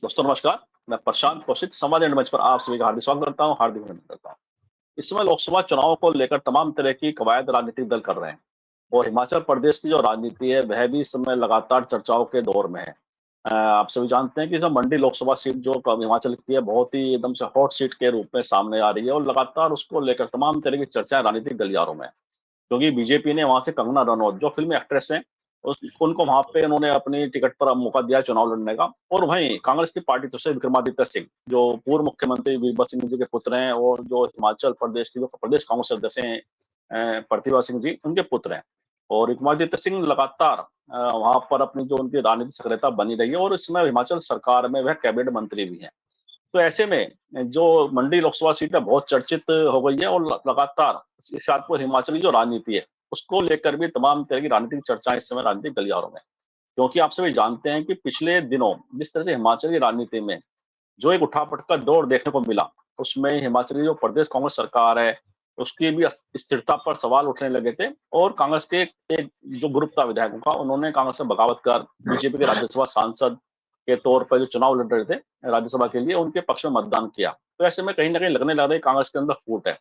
दोस्तों नमस्कार। मैं प्रशांत कौशिक संवाद मंच पर आप सभी का हार्दिक स्वागत करता हूं, हार्दिक अभिनंदन करता हूं। इस समय लोकसभा चुनाव को लेकर तमाम तरह की कवायद राजनीतिक दल कर रहे हैं और हिमाचल प्रदेश की जो राजनीति है वह भी इस समय लगातार चर्चाओं के दौर में है। आप सभी जानते हैं कि जो मंडी लोकसभा सीट जो हिमाचल की है बहुत ही एकदम से हॉट सीट के रूप में सामने आ रही है और लगातार उसको लेकर तमाम तरह की चर्चाएं राजनीतिक गलियारों में है। क्योंकि बीजेपी ने वहां से कंगना रनौत जो फिल्मी एक्ट्रेस हैं उनको वहां पे उन्होंने अपनी टिकट पर अब मौका दिया चुनाव लड़ने का। और वहीं कांग्रेस की पार्टी तरफ से विक्रमादित्य सिंह जो पूर्व मुख्यमंत्री वीरभद्र सिंह जी के पुत्र हैं और जो हिमाचल प्रदेश की जो प्रदेश कांग्रेस अध्यक्ष हैं प्रतिभा सिंह जी उनके पुत्र हैं। और विक्रमादित्य सिंह लगातार वहां पर अपनी जो उनकी राजनीतिक सक्रियता बनी रही है और इस समय हिमाचल सरकार में वह कैबिनेट मंत्री भी हैं। तो ऐसे में जो मंडी लोकसभा सीट है बहुत चर्चित हो गई है और लगातार इसके साथ वो हिमाचल की जो राजनीति है उसको लेकर भी तमाम तरह की राजनीतिक चर्चाएं इस समय राजनीतिक गलियारों में। क्योंकि आप सभी जानते हैं कि पिछले दिनों जिस तरह से हिमाचल की राजनीति में जो एक उठापटक का दौर देखने को मिला, उसमें हिमाचल की जो प्रदेश कांग्रेस सरकार है उसकी भी स्थिरता पर सवाल उठने लगे थे। और कांग्रेस के एक जो ग्रुप था विधायकों का, उन्होंने कांग्रेस से बगावत कर बीजेपी के राज्यसभा सांसद के तौर पर जो चुनाव लड़ रहे थे राज्यसभा के लिए, उनके पक्ष में मतदान किया। तो ऐसे में कहीं ना कहीं लगने लगा था कि कांग्रेस के अंदर फूट है,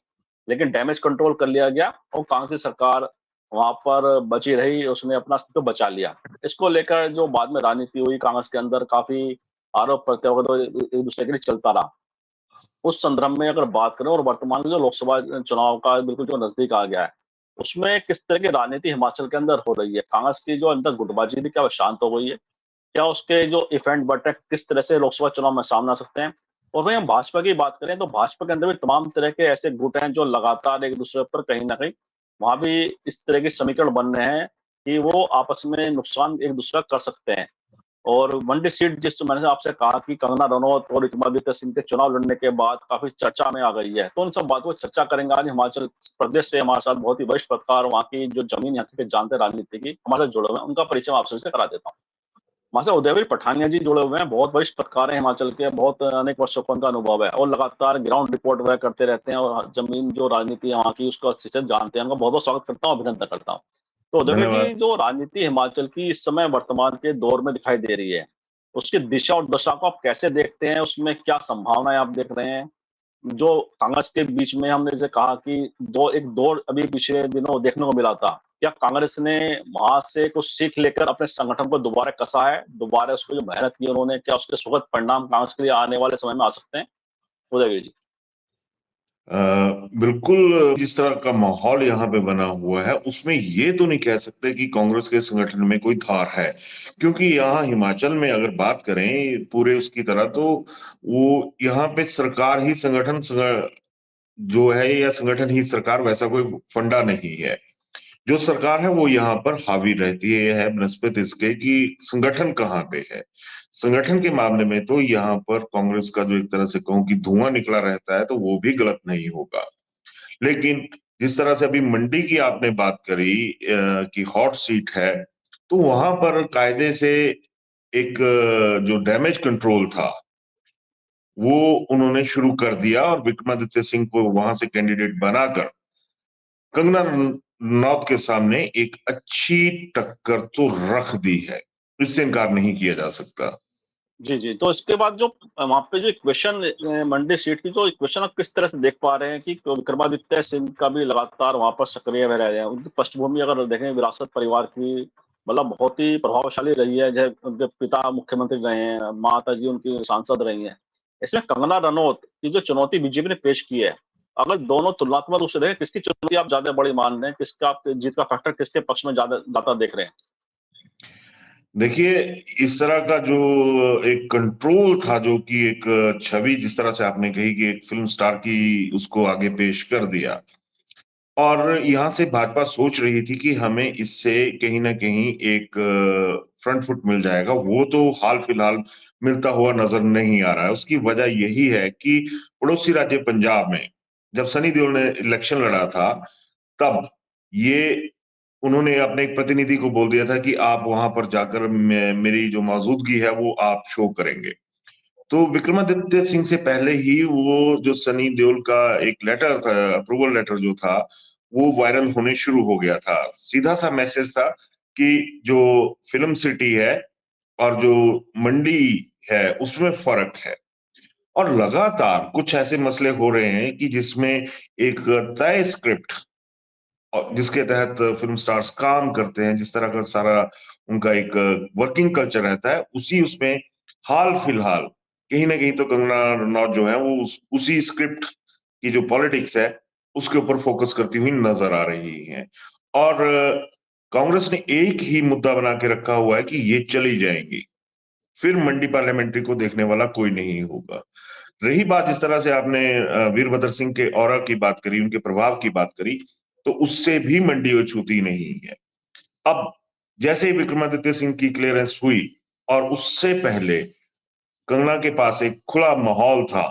लेकिन डैमेज कंट्रोल कर लिया गया और कांग्रेस की सरकार वहां पर बची रही, उसने अपना अस्तित्व बचा लिया। इसको लेकर जो बाद में राजनीति हुई कांग्रेस के अंदर, काफी आरोप प्रत्यारोप तो एक दूसरे के लिए चलता रहा। उस संदर्भ में अगर बात करें और वर्तमान में जो लोकसभा चुनाव का बिल्कुल जो नजदीक आ गया है, उसमें किस तरह की राजनीति हिमाचल के अंदर हो रही है, कांग्रेस की जो अंदर गुटबाजी थी क्या वो शांत हो गई है, क्या उसके जो इफेक्ट बटे किस तरह से लोकसभा चुनाव में सामने आ सकते हैं। और वहीं हम भाजपा की बात करें तो भाजपा के अंदर भी तमाम तरह के ऐसे गुट हैं जो लगातार एक दूसरे पर कहीं ना कहीं वहां भी इस तरह के समीकरण बन रहे हैं कि वो आपस में नुकसान एक दूसरा कर सकते हैं। और मंडी सीट जिस मैंने आपसे कहा कि कंगना रनौत और विक्रमादित्य सिंह के चुनाव लड़ने के बाद काफी चर्चा में आ गई है, तो उन सब बातों पर चर्चा करेंगे आज हिमाचल प्रदेश से। हमारे साथ बहुत ही वरिष्ठ पत्रकार, वहाँ की जो जमीन यहाँ के जानते राजनीति की, हमारे साथ जुड़े हुए हैं, उनका परिचय मैं आपसे करा देता हूँ। वहाँ से उदयवीर पठानिया जी जुड़े हुए हैं, बहुत वरिष्ठ पत्रकार हैं हिमाचल के, बहुत अनेक वर्षों का उनका अनुभव है और लगातार ग्राउंड रिपोर्ट वगैरह करते रहते हैं और जमीन जो राजनीति है वहाँ की उसको अच्छे से जानते हैं। उनका बहुत बहुत स्वागत करता हूँ, अभिनंदन करता हूँ। तो उदयवीर जी, धन्यवाद। जो राजनीति हिमाचल की इस समय वर्तमान के दौर में दिखाई दे रही है, उसकी दिशा और दशा को आप कैसे देखते हैं, उसमें क्या संभावनाएं आप देख रहे हैं? जो कांग्रेस के बीच में हमने जैसे कहा कि एक दौर अभी पिछले दिनों देखने को मिला था, क्या कांग्रेस ने वहां से कुछ सीख लेकर अपने संगठन को दोबारा कसा है, दोबारा उसको जो मेहनत की उन्होंने, क्या उसके सुखद परिणाम कांग्रेस के लिए आने वाले समय में आ सकते हैं? उदयवीर जी। बिल्कुल, जिस तरह का माहौल यहाँ पे बना हुआ है उसमें ये तो नहीं कह सकते कि कांग्रेस के संगठन में कोई धार है, क्योंकि यहाँ हिमाचल में अगर बात करें पूरे उसकी तरह तो वो यहाँ पे सरकार ही जो है या संगठन ही सरकार, वैसा कोई फंडा नहीं है। जो सरकार है वो यहाँ पर हावी रहती है बनस्पत इसके कि संगठन कहाँ पे है। संगठन के मामले में तो यहाँ पर कांग्रेस का जो एक तरह से कहूं कि धुआं निकला रहता है तो वो भी गलत नहीं होगा। लेकिन जिस तरह से अभी मंडी की आपने बात करी कि हॉट सीट है, तो वहां पर कायदे से एक जो डैमेज कंट्रोल था वो उन्होंने शुरू कर दिया और विक्रमादित्य सिंह को वहां से कैंडिडेट बनाकर कंगना रनौत के सामने एक अच्छी टक्कर तो रख दी है, इससे इनकार नहीं किया जा सकता। जी जी, तो इसके बाद जो वहां पे जो इक्वेशन मंडी सीट की जो इक्वेशन आप किस तरह से देख पा रहे हैं कि विक्रमादित्य सिंह का भी लगातार वहां पर सक्रिय रह रहे हैं, उनकी पृष्ठभूमि अगर देखें विरासत परिवार की, मतलब बहुत ही प्रभावशाली रही है। जैसे उनके पिता मुख्यमंत्री रहे हैं, माता जी उनकी सांसद रही हैं। इसमें कंगना रनौत की जो चुनौती बीजेपी ने पेश की है, अगर दोनों तुलनात्मक रूप से देखें, किसकी चुनौती आप ज्यादा बड़ी मान रहे हैं, किसका आप जीत का फैक्टर किसके पक्ष में ज्यादा ज्यादा देख रहे हैं? देखिए, इस तरह का जो एक कंट्रोल था, जो कि एक छवि जिस तरह से आपने कही कि एक फिल्म स्टार की उसको आगे पेश कर दिया, और यहाँ से भाजपा सोच रही थी कि हमें इससे कहीं ना कहीं एक फ्रंट फुट मिल जाएगा, वो तो हाल फिलहाल मिलता हुआ नजर नहीं आ रहा है। उसकी वजह यही है कि पड़ोसी राज्य पंजाब में जब सनी देओल ने इलेक्शन लड़ा था, तब ये उन्होंने अपने एक प्रतिनिधि को बोल दिया था कि आप वहां पर जाकर मेरी जो मौजूदगी है वो आप शो करेंगे। तो विक्रमादित्य सिंह से पहले ही वो जो सनी देओल का एक लेटर था, अप्रूवल लेटर जो था, वो वायरल होने शुरू हो गया था। सीधा सा मैसेज था कि जो फिल्म सिटी है और जो मंडी है उसमें फर्क है। और लगातार कुछ ऐसे मसले हो रहे हैं कि जिसमें एक तय स्क्रिप्ट और जिसके तहत फिल्म स्टार्स काम करते हैं, जिस तरह का सारा उनका एक वर्किंग कल्चर रहता है, उसी उसमें हाल फिलहाल कहीं ना कहीं तो कंगना रनौत जो है वो उसी स्क्रिप्ट की जो पॉलिटिक्स है उसके ऊपर फोकस करती हुई नजर आ रही हैं। और कांग्रेस ने एक ही मुद्दा बना के रखा हुआ है कि ये चली जाएंगी, फिर मंडी पार्लियामेंट्री को देखने वाला कोई नहीं होगा। रही बात जिस तरह से आपने वीरभद्र सिंह के ऑरा की बात करी, उनके प्रभाव की बात करी, तो उससे भी मंडी छूती नहीं है। अब जैसे ही विक्रमादित्य सिंह की क्लियरेंस हुई और उससे पहले कंगना के पास एक खुला माहौल था,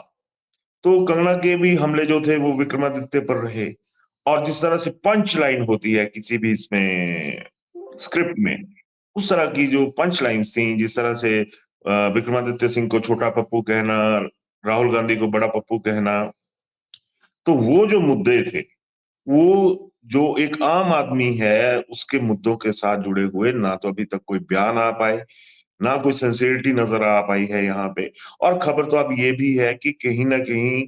तो कंगना के भी हमले जो थे वो विक्रमादित्य पर रहे। और जिस तरह से पंच लाइन होती है किसी भी इसमें स्क्रिप्ट में, उस तरह की जो पंच लाइन्स थी, जिस तरह से विक्रमादित्य सिंह को छोटा पप्पू कहना, राहुल गांधी को बड़ा पप्पू कहना, तो वो जो मुद्दे थे, वो जो एक आम आदमी है उसके मुद्दों के साथ जुड़े हुए ना तो अभी तक कोई बयान आ पाए, ना कोई सिंसियरिटी नजर आ पाई है यहाँ पे। और खबर तो अब ये भी है कि कहीं ना कहीं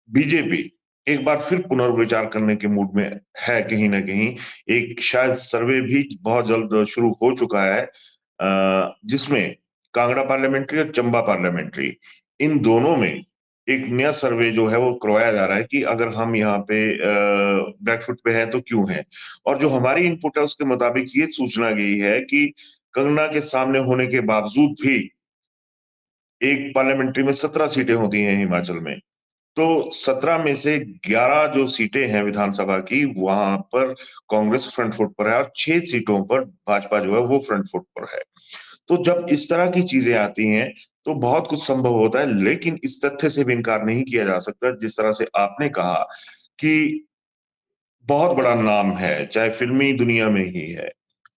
बीजेपी एक बार फिर पुनर्विचार करने के मूड में है कहीं ना कहीं। एक शायद सर्वे भी बहुत जल्द शुरू हो चुका है, जिसमें कांगड़ा पार्लियामेंट्री और चंबा पार्लियामेंट्री, इन दोनों में एक नया सर्वे जो है वो करवाया जा रहा है कि अगर हम यहाँ पे बैकफुट पे हैं तो क्यों हैं। और जो हमारी इनपुट है उसके मुताबिक ये सूचना गई है कि कंगना के सामने होने के बावजूद भी एक पार्लियामेंट्री में 17 सीटें होती हैं हिमाचल में, तो 17 में से 11 जो सीटें हैं विधानसभा की, वहां पर कांग्रेस फ्रंट फुट पर है और 6 सीटों पर भाजपा जो है वो फ्रंट फुट पर है। तो जब इस तरह की चीजें आती हैं तो बहुत कुछ संभव होता है, लेकिन इस तथ्य से भी इनकार नहीं किया जा सकता, जिस तरह से आपने कहा कि बहुत बड़ा नाम है, चाहे फिल्मी दुनिया में ही है,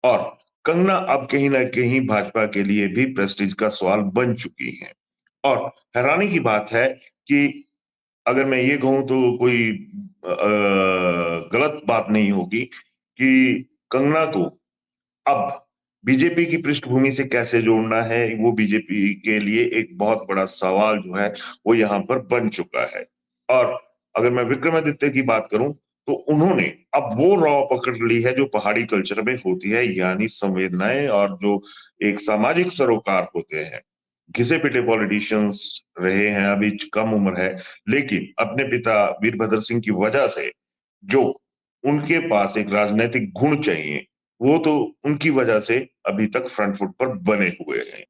और कंगना अब कहीं ना कहीं भाजपा के लिए भी प्रेस्टीज का सवाल बन चुकी है। और हैरानी की बात है कि अगर मैं ये कहूं तो कोई गलत बात नहीं होगी कि कंगना को अब बीजेपी की पृष्ठभूमि से कैसे जोड़ना है, वो बीजेपी के लिए एक बहुत बड़ा सवाल जो है वो यहाँ पर बन चुका है। और अगर मैं विक्रमादित्य की बात करूं तो उन्होंने अब वो रॉ पकड़ ली है जो पहाड़ी कल्चर में होती है, यानी संवेदनाएं और जो एक सामाजिक सरोकार होते हैं। घिसे पिटे पॉलिटिशियंस रहे हैं, अभी कम उम्र है, लेकिन अपने पिता वीरभद्र सिंह की वजह से जो उनके पास एक राजनीतिक गुण चाहिए, वो तो उनकी वजह से अभी तक फ्रंट फुट पर बने हुए हैं।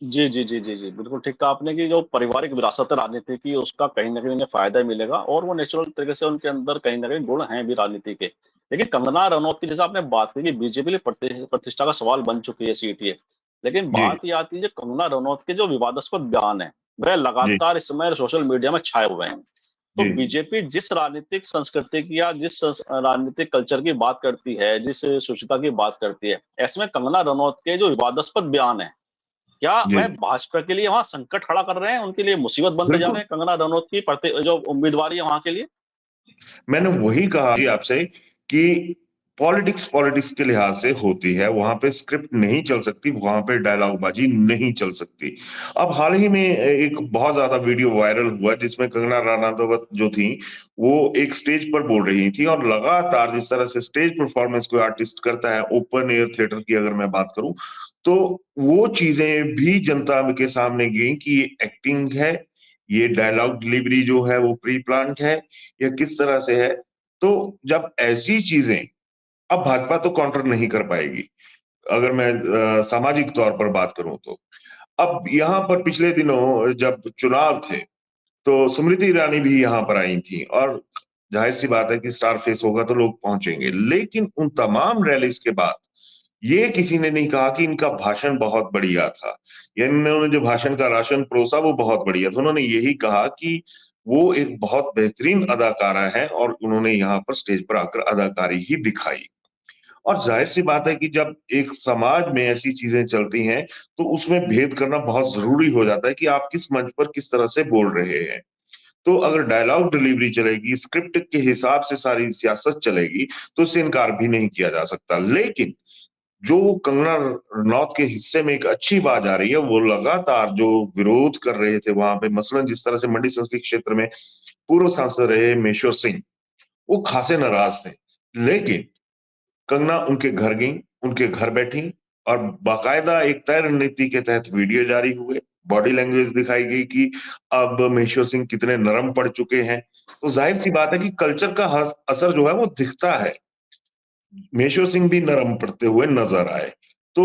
जी, जी, जी, जी, जी। बिल्कुल ठीक कहा आपने कि जो पारिवारिक विरासत है राजनीति की, उसका कहीं न कहीं उन्हें फ़ायदा मिलेगा और वो नेचुरल तरीके से उनके अंदर कहीं न कहीं गुण हैं भी राजनीति के। लेकिन कंगना रनौत की जैसे आपने बात की कि बीजेपी के लिए प्रतिष्ठा का सवाल बन चुकी है सीट ये। लेकिन जी, बात ये आती है जो कंगना रनौत के जो विवादास्पद बयान हैं, वह जी, लगातार इस समय सोशल मीडिया में छाए हुए हैं। तो जी, बीजेपी जिस राजनीतिक संस्कृति की या जिस राजनीतिक कल्चर की बात करती है, जिस सुचिता की बात करती है, ऐसे में कंगना रनौत के जो विवादास्पद बयान हैं, क्या जी, वह भाजपा के लिए वहाँ संकट खड़ा कर रहे हैं? उनके लिए मुसीबत बनते जा बिल्कुल। रहे हैं कंगना रनौत की जो उम्मीदवारी है वहाँ के लिए? मैंने वही कहा जी आपसे कि पॉलिटिक्स पॉलिटिक्स के लिहाज से होती है, वहां पे स्क्रिप्ट नहीं चल सकती, वहां पे डायलॉगबाजी नहीं चल सकती। अब हाल ही में एक बहुत ज्यादा वीडियो वायरल हुआ जिसमें कंगना रनावत जो थी वो एक स्टेज पर बोल रही थी और लगातार जिस तरह से स्टेज परफॉर्मेंस कोई आर्टिस्ट करता है, ओपन एयर थिएटर की अगर मैं बात करूं, तो वो चीजें भी जनता के सामने गई कि ये एक्टिंग है, ये डायलॉग डिलीवरी जो है वो प्री प्लान है या किस तरह से है। तो जब ऐसी चीजें, अब भाजपा तो काउंटर नहीं कर पाएगी अगर मैं सामाजिक तौर पर बात करूं तो। अब यहाँ पर पिछले दिनों जब चुनाव थे तो स्मृति ईरानी भी यहाँ पर आई थी और जाहिर सी बात है कि स्टार फेस होगा तो लोग पहुंचेंगे, लेकिन उन तमाम रैलीज के बाद ये किसी ने नहीं कहा कि इनका भाषण बहुत बढ़िया था या इन्होंने जो भाषण का राशन परोसा वो बहुत बढ़िया था। उन्होंने यही कहा कि वो एक बहुत बेहतरीन अदाकारा है और उन्होंने यहाँ पर स्टेज पर आकर अदाकारी ही दिखाई। और जाहिर सी बात है कि जब एक समाज में ऐसी चीजें चलती हैं तो उसमें भेद करना बहुत जरूरी हो जाता है कि आप किस मंच पर किस तरह से बोल रहे हैं। तो अगर डायलॉग डिलीवरी चलेगी, स्क्रिप्ट के हिसाब से सारी सियासत चलेगी, तो इससे इनकार भी नहीं किया जा सकता। लेकिन जो कंगना रनौत के हिस्से में एक अच्छी बात आ रही है, वो लगातार जो विरोध कर रहे थे वहां पे, मसलन जिस तरह से मंडी संसदीय क्षेत्र में पूर्व सांसद रहे मेश्वर सिंह, वो खासे नाराज थे। लेकिन कंगना उनके घर गई, उनके घर बैठी और बाकायदा एक तय रणनीति के तहत वीडियो जारी हुए, बॉडी लैंग्वेज दिखाई गई कि अब महेश्वर सिंह कितने नरम पड़ चुके हैं। तो जाहिर सी बात है कि कल्चर का असर जो है वो दिखता है। महेश्वर सिंह भी नरम पड़ते हुए नजर आए। तो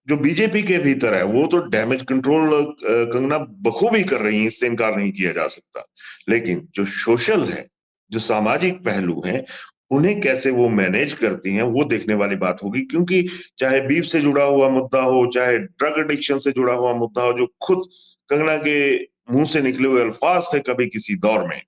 जो बीजेपी के भीतर है वो तो डैमेज कंट्रोल कंगना बखूबी कर रही है, इससे इनकार नहीं किया जा सकता। लेकिन जो सोशल है, जो सामाजिक पहलू हैं, उन्हें कैसे वो मैनेज करती हैं वो देखने वाली बात होगी। क्योंकि चाहे बीफ से जुड़ा हुआ मुद्दा हो, चाहे ड्रग एडिक्शन से जुड़ा हुआ मुद्दा हो, जो खुद कंगना के मुंह से निकले हुए अल्फाज थे कभी किसी दौर में,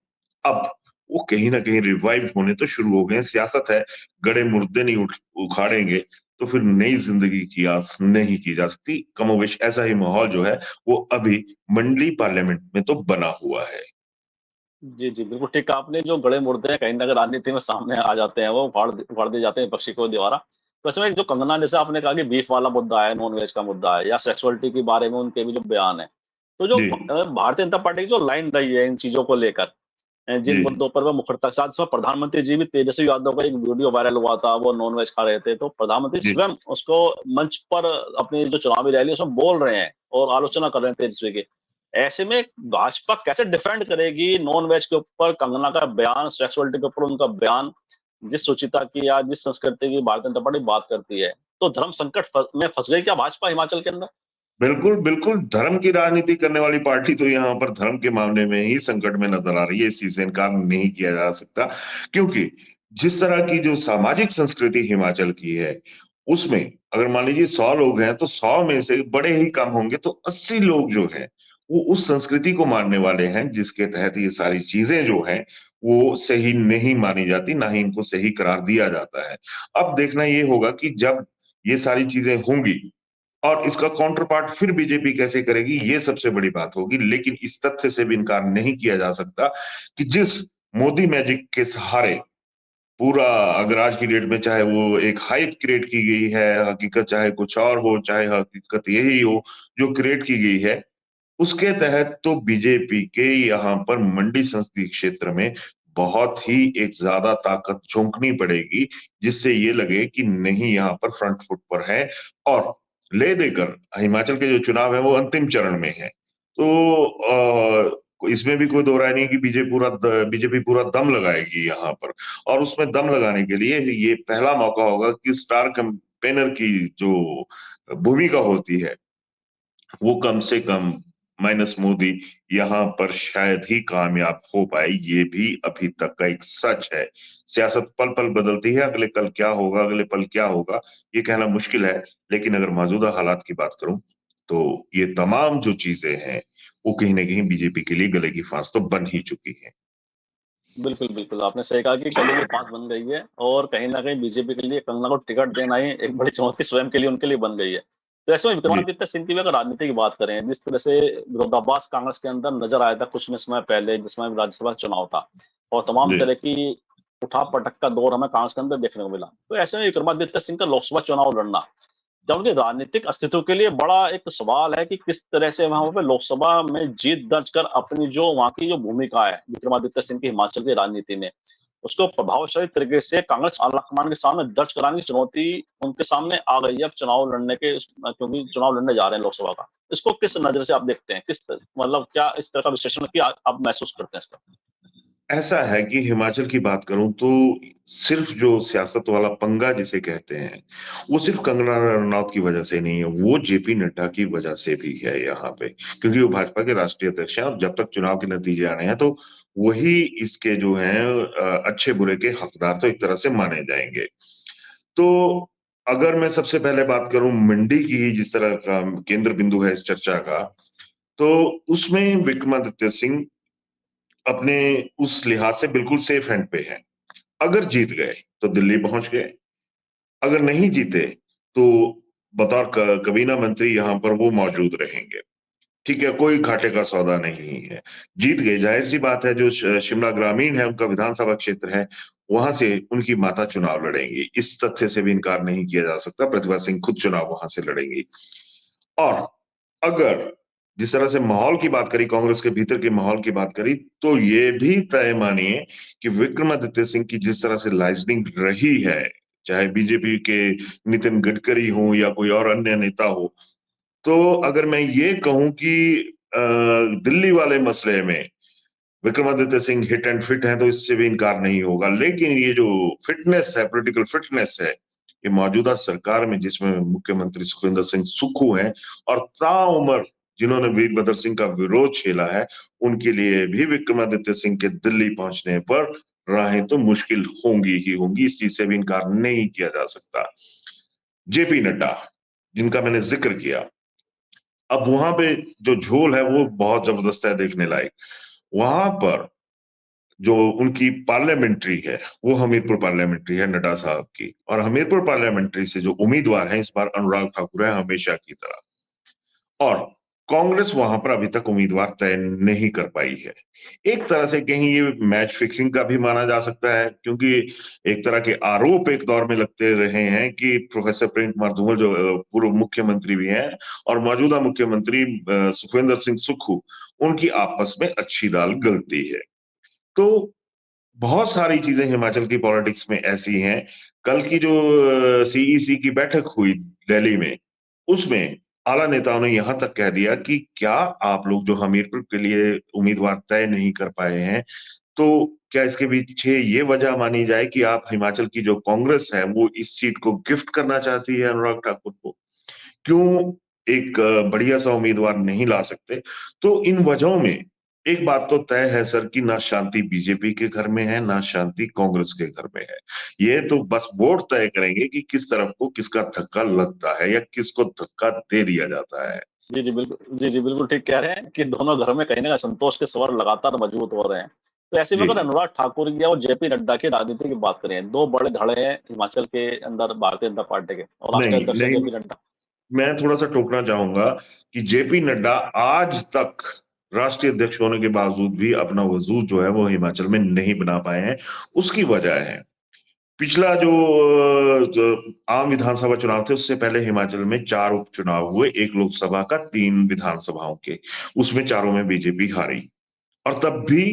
अब वो कहीं ना कहीं रिवाइव होने तो शुरू हो गए। सियासत है, गड़े मुर्दे नहीं उखाड़ेंगे तो फिर नई जिंदगी की आस नहीं की जा सकती। कमोवेश ऐसा ही माहौल जो है वो अभी मंडली पार्लियामेंट में तो बना हुआ है। जी, जी, बिल्कुल ठीक कहा आपने। जो गड़े मुर्दे हैं कहीं न कहीं राजनीति में सामने आ जाते हैं, वो उखाड़ दिए जाते हैं विपक्षी को द्वारा। तो ऐसे में जो कंगना, जैसे आपने कहा कि बीफ वाला मुद्दा है, नॉन-वेज का मुद्दा है या सेक्सुअलिटी के बारे में उनके भी जो बयान हैं। तो जो जी, भारतीय जनता पार्टी की जो लाइन रही है इन चीज़ों को लेकर, जिन जी, मुद्दों पर वो मुखरता के साथ साथ प्रधानमंत्री जी भी, तेजस्वी यादव का एक वीडियो वायरल हुआ था, वो नॉन-वेज खा रहे थे, तो प्रधानमंत्री जी। स्वयं उसको मंच पर अपनी जो चुनावी रैली है उसमें बोल रहे हैं और आलोचना कर रहे हैं तेजस्वी की। ऐसे में भाजपा कैसे डिफेंड करेगी नॉन-वेज के ऊपर कंगना का बयान, सेक्सुअलिटी के ऊपर उनका बयान, जिस सुचिता की या जिस संस्कृति की भारतीय जनता पार्टी बात करती है। तो धर्म संकट में फँस गई क्या भाजपा हिमाचल के अंदर? बिल्कुल, बिल्कुल, धर्म की राजनीति करने वाली पार्टी तो यहाँ पर धर्म के मामले में ही संकट में नजर आ रही है, इस चीज से इनकार नहीं किया जा सकता। क्योंकि जिस तरह की जो सामाजिक संस्कृति हिमाचल की है, उसमें अगर मान लीजिए 100 लोग हैं, तो 100 में से बड़े ही कम होंगे, तो 80 लोग जो हैं, वो उस संस्कृति को मानने वाले हैं, जिसके तहत ये सारी चीजें जो हैं, वो सही नहीं मानी जाती, ना ही इनको सही करार दिया जाता है। अब देखना ये होगा कि जब ये सारी चीजें होंगी, और इसका काउंटर पार्ट फिर बीजेपी कैसे करेगी, ये सबसे बड़ी बात होगी। लेकिन इस तथ्य से भी इनकार नहीं किया जा सकता कि जिस मोदी मैजिक के सहारे पूरा, अगर आज की डेट में चाहे वो एक हाइप क्रिएट की गई है, हकीकत चाहे कुछ और हो, चाहे हकीकत यही हो जो क्रिएट की गई है, उसके तहत तो बीजेपी के यहाँ पर मंडी संसदीय क्षेत्र में बहुत ही एक ज्यादा ताकत झोंकनी पड़ेगी, जिससे ये लगे कि नहीं, यहाँ पर फ्रंट फुट पर है। और ले देकर हिमाचल के जो चुनाव है वो अंतिम चरण में है। तो इसमें भी कोई दो राय नहीं कि बीजेपी पूरा दम लगाएगी यहाँ पर। और उसमें दम लगाने के लिए ये पहला मौका होगा कि स्टार कैंपेनर की जो भूमिका होती है, वो कम से कम माइनस मोदी यहाँ पर शायद ही कामयाब हो पाए। ये भी अभी तक का एक सच है। सियासत पल पल बदलती है, अगले कल क्या होगा, अगले पल क्या होगा, ये कहना मुश्किल है। लेकिन अगर मौजूदा हालात की बात करूं, तो ये तमाम जो चीजें हैं वो कहीं ना कहीं बीजेपी के लिए गले की फांस तो बन ही चुकी है। बिल्कुल, बिल्कुल, आपने सही कहा कि गले की फांस बन गई है और कहीं न कहीं बीजेपी के लिए कंगना को टिकट देना ही एक बड़ी चुनौती स्वयं के लिए, उनके लिए बन गई है। तो ऐसे में जी, विक्रमादित्य सिंह की भी अगर राजनीति की बात करें, जिस तरह से विरोधाभास कांग्रेस के अंदर नज़र आया था कुछ समय पहले, जिसमें राज्यसभा चुनाव था और तमाम जी। तरह की उठा-पटक का दौर हमें कांग्रेस के अंदर देखने को मिला। तो ऐसे में विक्रमादित्य सिंह का लोकसभा चुनाव लड़ना, जब उनके राजनीतिक अस्तित्व के लिए बड़ा एक सवाल है कि किस तरह से वहाँ पे लोकसभा में जीत दर्ज कर अपनी जो वहाँ की जो भूमिका है विक्रमादित्य सिंह की हिमाचल की राजनीति में, उसको प्रभावशाली तरीके से कांग्रेस आलाकमान के सामने दर्ज कराने की चुनौती उनके सामने आ गई है अब चुनाव लड़ने के, क्योंकि चुनाव लड़ने जा रहे हैं लोकसभा का। इसको किस नज़र से आप देखते हैं? मतलब क्या इस तरह का विश्लेषण किया आप महसूस करते हैं इसका? ऐसा है कि हिमाचल की बात करूं तो सिर्फ जो सियासत वाला पंगा जिसे कहते हैं, वो सिर्फ कंगना रनौत की वजह से नहीं है, वो जेपी नड्डा की वजह से भी है यहाँ पे। क्योंकि वो भाजपा के राष्ट्रीय अध्यक्ष हैं, और जब तक चुनाव के नतीजे आने हैं तो वही इसके जो हैं अच्छे बुरे के हकदार तो एक तरह से माने जाएंगे। तो अगर मैं सबसे पहले बात करूं मंडी की ही, जिस तरह का केंद्र बिंदु है इस चर्चा का, तो उसमें विक्रमादित्य सिंह अपने उस लिहाज से बिल्कुल सेफ हैंड पे हैं। अगर जीत गए तो दिल्ली पहुंच गए, अगर नहीं जीते तो बतौर कबीना मंत्री यहाँ पर वो मौजूद रहेंगे। ठीक है, कोई घाटे का सौदा नहीं है। जीत गए, जाहिर सी बात है, जो शिमला ग्रामीण है उनका विधानसभा क्षेत्र है, वहां से उनकी माता चुनाव लड़ेंगी। इस तथ्य से भी इनकार नहीं किया जा सकता, प्रतिभा सिंह खुद चुनाव वहां से लड़ेंगी। और अगर जिस तरह से माहौल की बात करी, कांग्रेस के भीतर के माहौल की बात करी, तो ये भी तय मानिए कि विक्रमादित्य सिंह की जिस तरह से लाइजनिंग रही है, चाहे बीजेपी के नितिन गडकरी हो या कोई और अन्य नेता हो, तो अगर मैं ये कहूं कि दिल्ली वाले मसले में Vikramaditya Singh hit and fit हैं, तो इससे भी इनकार नहीं होगा। लेकिन ये जो फिटनेस है, पॉलिटिकल फिटनेस है, ये मौजूदा सरकार में, जिसमें मुख्यमंत्री सुखविंदर सिंह सुक्खू हैं और ताउम्र जिन्होंने वीरभद्र सिंह का विरोध झेला है, उनके लिए भी विक्रमादित्य सिंह के दिल्ली पहुंचने पर राहें तो मुश्किल होंगी ही होंगी, इस चीज से भी इनकार नहीं किया जा सकता। जेपी नड्डा, जिनका मैंने जिक्र किया, अब वहां पे जो झोल है वो बहुत जबरदस्त है, देखने लायक। वहां पर जो उनकी पार्लियामेंट्री है, वो हमीरपुर पार्लियामेंट्री है नड्डा साहब की, और हमीरपुर पार्लियामेंट्री से जो उम्मीदवार हैं इस बार अनुराग ठाकुर है, हमेशा की तरह। और कांग्रेस वहां पर अभी तक उम्मीदवार तय नहीं कर पाई है। एक तरह से कहीं ये मैच फिक्सिंग का भी माना जा सकता है, क्योंकि एक तरह के आरोप एक दौर में लगते रहे हैं कि प्रोफेसर प्रेम कुमार धूमल, जो पूर्व मुख्यमंत्री भी हैं, और मौजूदा मुख्यमंत्री सुखविंदर सिंह सुक्खू, उनकी आपस में अच्छी दाल गलती है। तो बहुत सारी चीजें हिमाचल की पॉलिटिक्स में ऐसी हैं। कल की जो सीईसी की बैठक हुई दिल्ली में, उसमें आला नेताओं ने यहां तक कह दिया कि क्या आप लोग जो हमीरपुर के लिए उम्मीदवार तय नहीं कर पाए हैं, तो क्या इसके पीछे ये वजह मानी जाए कि आप हिमाचल की जो कांग्रेस है वो इस सीट को गिफ्ट करना चाहती है अनुराग ठाकुर को? क्यों एक बढ़िया सा उम्मीदवार नहीं ला सकते? तो इन वजहों में एक बात तो तय है सर कि ना शांति बीजेपी के घर में है, ना शांति कांग्रेस के घर में है। ये तो बस वोट तय करेंगे कि किस तरफ को किसका धक्का लगता है या किसको धक्का दे दिया जाता है। जी, जी, बिल्कुल। जी, जी, बिल्कुल ठीक कह रहे हैं कि दोनों घरों में कहीं न कहीं असंतोष के स्वर लगातार मजबूत हो रहे हैं। तो ऐसे में जी, अगर अनुराग ठाकुर या और जेपी नड्डा की राजनीति की बात करें, 2 बड़े धड़े हैं हिमाचल के अंदर भारतीय जनता पार्टी के, और राष्ट्रीय नहीं, अध्यक्ष हैं नहीं, जेपी नड्डा। मैं थोड़ा-सा टोकना चाहूँगा कि जेपी नड्डा आज तक राष्ट्रीय अध्यक्ष होने के बावजूद भी अपना वजूद जो है वो हिमाचल में नहीं बना पाए हैं। उसकी वजह है, पिछला जो आम विधानसभा चुनाव थे, उससे पहले हिमाचल में 4 उपचुनाव हुए, 1 लोकसभा का, 3 विधानसभाओं के। उसमें चारों में बीजेपी हारी, और तब भी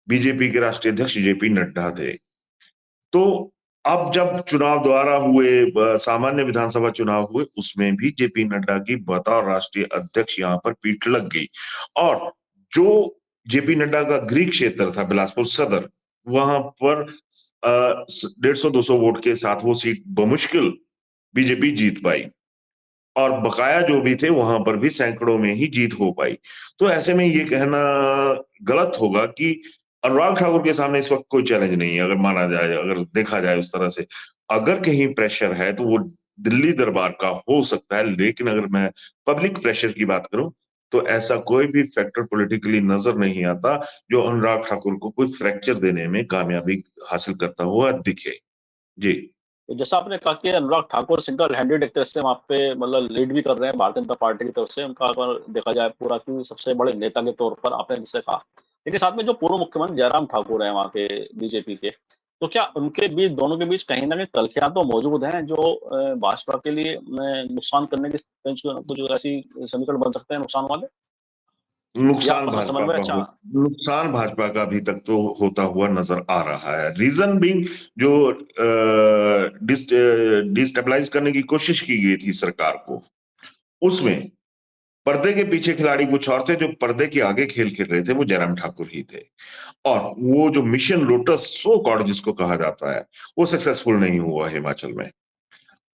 बीजेपी के राष्ट्रीय अध्यक्ष जेपी नड्डा थे। तो अब जब चुनाव दोबारा हुए, सामान्य विधानसभा चुनाव हुए, उसमें भी जेपी नड्डा की बतौर राष्ट्रीय अध्यक्ष यहाँ पर पीठ लग गई। और जो जेपी नड्डा का गृह क्षेत्र था बिलासपुर सदर, वहां पर 150-200 वोट के साथ वो सीट बमुश्किल बीजेपी जीत पाई, और बकाया जो भी थे वहां पर भी सैकड़ों में ही जीत हो पाई। तो ऐसे में ये कहना गलत होगा कि अनुराग ठाकुर के सामने इस वक्त कोई चैलेंज नहीं है, अगर माना जाए, अगर देखा जाए उस तरह से। अगर कहीं प्रेशर है तो वो दिल्ली दरबार का हो सकता है, लेकिन अगर मैं पब्लिक प्रेशर की बात करूं, तो ऐसा कोई भी फैक्टर पॉलिटिकली नजर नहीं आता जो अनुराग ठाकुर को कोई फ्रैक्चर देने में कामयाबी हासिल करता हुआ दिखे। जी। तो जैसा आपने कहा कि अनुराग ठाकुर सिंगल हैंडेड एक तरह से वहाँ पे मतलब लीड भी कर रहे हैं भारतीय जनता पार्टी की तरफ से, उनका अगर देखा जाए पूरा कि सबसे बड़े नेता के तौर पर आपने जिसे कहा। लेकिन साथ में जो पूर्व मुख्यमंत्री जयराम ठाकुर हैं वहाँ के बीजेपी के, तो क्या उनके बीच, दोनों के बीच कहीं न कहीं तल्खियाँ तो मौजूद हैं जो भाजपा के लिए नुकसान करने की कुछ ऐसी समीकरण बन सकते हैं नुकसान वाले? या नुकसान आपस में भाजपा समन्वय का अच्छा? हो नुकसान भाजपा का अभी तक तो होता हुआ नजर आ रहा है। रीजन बीइंग, जो डिस्टेबलाइज करने की कोशिश की गई थी सरकार को, उसमें पर्दे के पीछे खिलाड़ी कुछ और थे, जो पर्दे के आगे खेल खेल रहे थे वो जयराम ठाकुर ही थे। और वो जो मिशन लोटस सो कॉल्ड जिसको कहा जाता है, वो सक्सेसफुल नहीं हुआ हिमाचल में।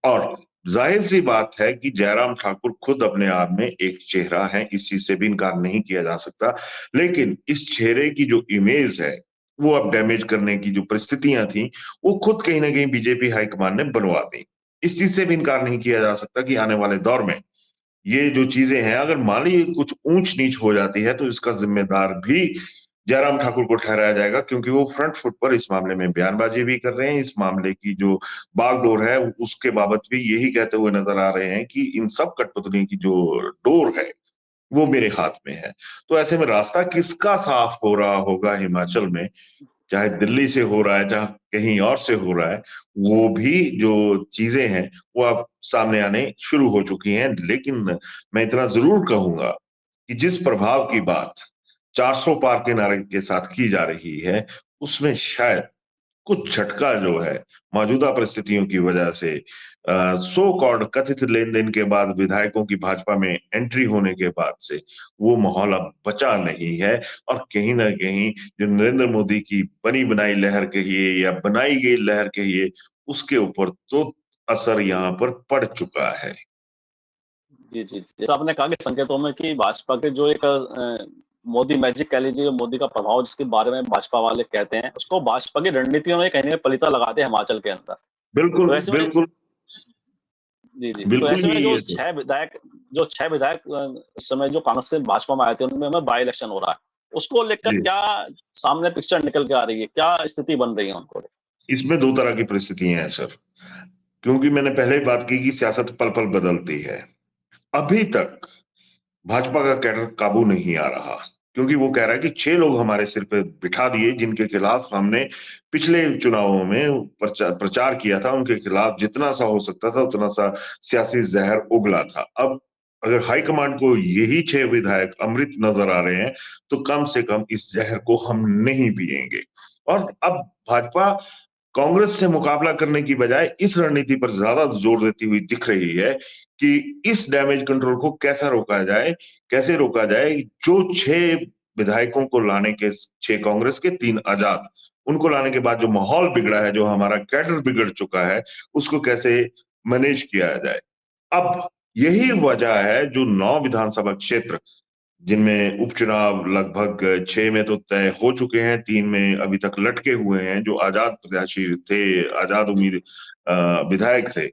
और जाहिर सी बात है कि जयराम ठाकुर खुद अपने आप में एक चेहरा है, इस चीज से भी इनकार नहीं किया जा सकता। लेकिन इस चेहरे की जो इमेज है, वो अब डैमेज करने की जो परिस्थितियां थी, वो खुद कहीं ना कहीं बीजेपी हाईकमान ने बनवा दी। इस चीज से भी इनकार नहीं किया जा सकता कि आने वाले दौर में ये जो चीजें हैं, अगर मान लीजिए कुछ ऊंच नीच हो जाती है, तो इसका जिम्मेदार भी जयराम ठाकुर को ठहराया जाएगा, क्योंकि वो फ्रंट फुट पर इस मामले में बयानबाजी भी कर रहे हैं। इस मामले की जो बागडोर है उसके बाबत भी यही कहते हुए नजर आ रहे हैं कि इन सब कठपुतलियों की जो डोर है वो मेरे हाथ में है। तो ऐसे में रास्ता किसका साफ हो रहा होगा हिमाचल में, चाहे दिल्ली से हो रहा है, चाहे कहीं और से हो रहा है, वो भी जो चीजें हैं वो अब सामने आने शुरू हो चुकी हैं। लेकिन मैं इतना जरूर कहूंगा कि जिस प्रभाव की बात 400 पार के नारे के साथ की जा रही है, उसमें शायद कुछ झटका जो है मौजूदा परिस्थितियों की वजह से सो कॉल्ड कथित लेन देन के बाद विधायकों की भाजपा में एंट्री होने के बाद से वो माहौल अब बचा नहीं है। और कहीं ना कहीं जो नरेंद्र मोदी की बनी बनाई लहर कहिए या बनाई गई लहर कहिए, उसके ऊपर तो असर यहाँ पर पड़ चुका है। जी, जी। जैसा आपने कहा कि संकेतों में कि भाजपा के जो एक मोदी मैजिक कह लीजिए, मोदी का प्रभाव जिसके बारे में भाजपा वाले कहते हैं, उसको भाजपा की रणनीतियों में कहीं न कहीं पलीता लगाते हैं हिमाचल के अंदर। बिल्कुल तो ऐसे में बिल्कुल। जी, जी। तो बिल्कुल ऐसे में यही जो है सर। 6 विधायक इस समय जो कांग्रेस से भाजपा में आए थे, उनमें बाय इलेक्शन हो रहा है। उसको लेकर जी, क्या सामने पिक्चर निकल के आ रही है? क्या स्थिति बन रही है उनको? इसमें दो तरह की परिस्थितियां हैं सर। क्योंकि मैंने पहले ही बात की कि सियासत पल पल बदलती है। अभी तक भाजपा का कैडर काबू नहीं आ रहा, क्योंकि वो कह रहा है कि 6 लोग हमारे सिर पे बिठा दिए, जिनके खिलाफ हमने पिछले चुनावों में प्रचार किया था, उनके खिलाफ जितना सा हो सकता था उतना सा सियासी जहर उगला था। अब अगर हाईकमांड को यही 6 विधायक अमृत नजर आ रहे हैं, तो कम से कम इस जहर को हम नहीं पिएंगे। और अब भाजपा कांग्रेस से मुकाबला करने की बजाय इस रणनीति पर ज्यादा जोर देती हुई दिख रही है कि इस डैमेज कंट्रोल को कैसा रोका जाए, कैसे रोका जाए। जो 6 विधायकों को लाने के, 6 कांग्रेस के 3 आजाद, उनको लाने के बाद जो माहौल बिगड़ा है, जो हमारा कैडर बिगड़ चुका है, उसको कैसे मैनेज किया जाए। अब यही वजह है जो 9 विधानसभा क्षेत्र, जिनमें उपचुनाव लगभग 6 में तो तय हो चुके हैं, 3 में अभी तक लटके हुए हैं, जो आजाद प्रत्याशी थे, आजाद उम्मीद विधायक थे।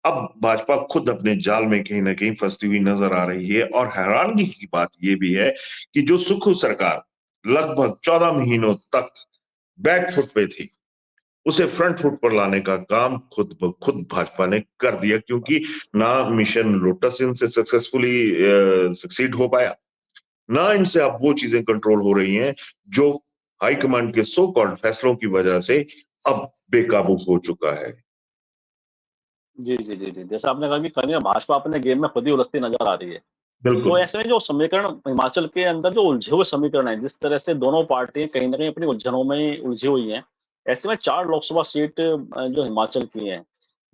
अब भाजपा खुद अपने जाल में कहीं ना कहीं फंसती हुई नजर आ रही है। और हैरानगी की बात यह भी है कि जो सुखू सरकार लगभग 14 महीनों तक बैक फुट पे थी, उसे फ्रंट फुट पर लाने का काम खुद ब खुद भाजपा ने कर दिया, क्योंकि ना मिशन लोटस इनसे सक्सेसफुली सक्सीड हो पाया, ना इनसे अब वो चीजें कंट्रोल हो रही हैं जो हाईकमांड के सो कॉल्ड फैसलों की वजह से अब बेकाबू हो चुका है। जी, जी, जी, जी। जैसा आपने कहा कि कहीं न भाजपा अपने गेम में खुद ही उलझती नज़र आ रही है। तो बिल्कुल। ऐसे में जो समीकरण हिमाचल के अंदर जो उलझे हुए समीकरण हैं, जिस तरह से दोनों पार्टियाँ कहीं न कहीं अपनी उलझनों में उलझी हुई हैं, ऐसे में 4 लोकसभा सीट जो हिमाचल की हैं,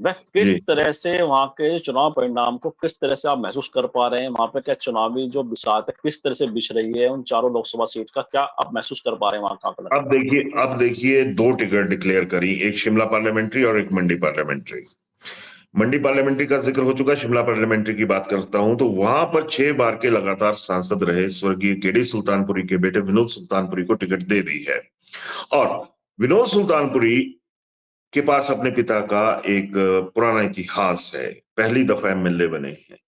वह किस जी। तरह से वहाँ के चुनाव परिणाम को किस तरह से आप महसूस कर पा रहे हैं? वहाँ पे क्या चुनावी जो बिसात है, किस तरह से बिछ रही है उन चारों लोकसभा सीट का, क्या आप महसूस कर पा रहे हैं वहाँ का आकलन? अब देखिए 2 टिकट डिक्लेयर करी, एक शिमला पार्लियामेंट्री और एक मंडी पार्लियामेंट्री। मंडी पार्लियामेंट्री का जिक्र हो चुका, शिमला पार्लियामेंट्री की बात करता हूं तो वहां पर 6 बार के लगातार सांसद रहे स्वर्गीय केडी सुल्तानपुरी के बेटे विनोद सुल्तानपुरी को टिकट दे दी है। और विनोद सुल्तानपुरी के पास अपने पिता का एक पुराना इतिहास है, पहली दफा एमएलए बने हैं।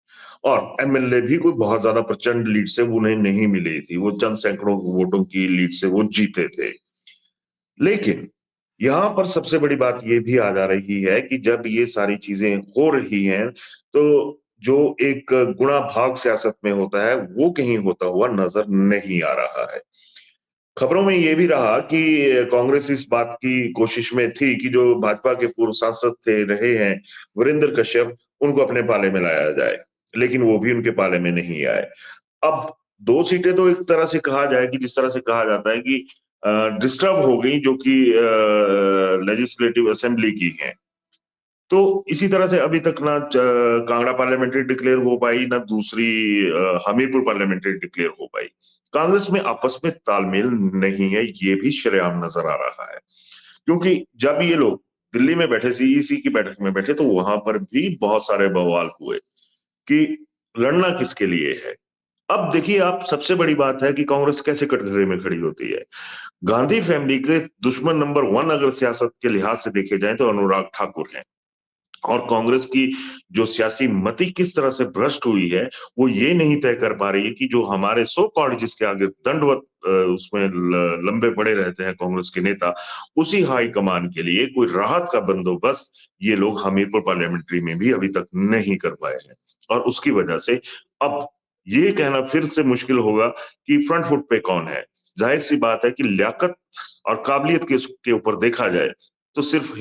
और एमएलए भी कोई बहुत ज्यादा प्रचंड लीड से उन्हें नहीं मिली थी, वो चंद सैकड़ों वोटों की लीड से वो जीते थे। लेकिन यहां पर सबसे बड़ी बात यह भी आ जा रही है कि जब ये सारी चीजें हो रही हैं, तो जो एक गुणा भाग सियासत में होता है, वो कहीं होता हुआ नजर नहीं आ रहा है। खबरों में यह भी रहा कि कांग्रेस इस बात की कोशिश में थी कि जो भाजपा के पूर्व सांसद थे रहे हैं वीरेंद्र कश्यप, उनको अपने पाले में लाया जाए, लेकिन वो भी उनके पाले में नहीं आए। अब 2 सीटें तो एक तरह से कहा जाए कि जिस तरह से कहा जाता है कि डिस्टर्ब हो गई, जो कि लेजिस्लेटिव असेंबली की हैं। तो इसी तरह से अभी तक ना कांगड़ा पार्लियामेंट्री डिक्लेयर हो पाई, ना दूसरी हमीरपुर पार्लियामेंट्री डिक्लेयर हो पाई। कांग्रेस में आपस में तालमेल नहीं है, ये भी शरेआम नजर आ रहा है। क्योंकि जब ये लोग दिल्ली में बैठे, सीईसी की बैठक में बैठे, तो वहां पर भी बहुत सारे बवाल हुए कि लड़ना किसके लिए है। अब देखिए आप, सबसे बड़ी बात है कि कांग्रेस कैसे कटघरे में खड़ी होती है। गांधी फैमिली के दुश्मन नंबर 1 अगर सियासत के लिहाज से देखे जाए तो अनुराग ठाकुर हैं। और कांग्रेस की जो सियासी मति किस तरह से भ्रष्ट हुई है, वो ये नहीं तय कर पा रही है कि जो हमारे सो कॉल्ड, जिसके आगे दंडवत उसमें लंबे पड़े रहते हैं कांग्रेस के नेता, उसी हाई कमान के लिए कोई राहत का बंदोबस्त ये लोग हमीरपुर पार्लियामेंट्री में भी अभी तक नहीं कर पाए हैं। और उसकी वजह से अब ये कहना फिर से मुश्किल होगा कि फ्रंट फुट पे कौन है। जाहिर सी बात है कि लियाकत और काबिलियत के ऊपर देखा जाए तो सिर्फ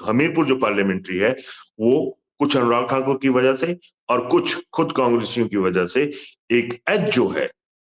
हमीरपुर जो पार्लियामेंट्री है वो कुछ अनुराग ठाकुर की वजह से और कुछ खुद कांग्रेसियों की वजह से एक एज जो है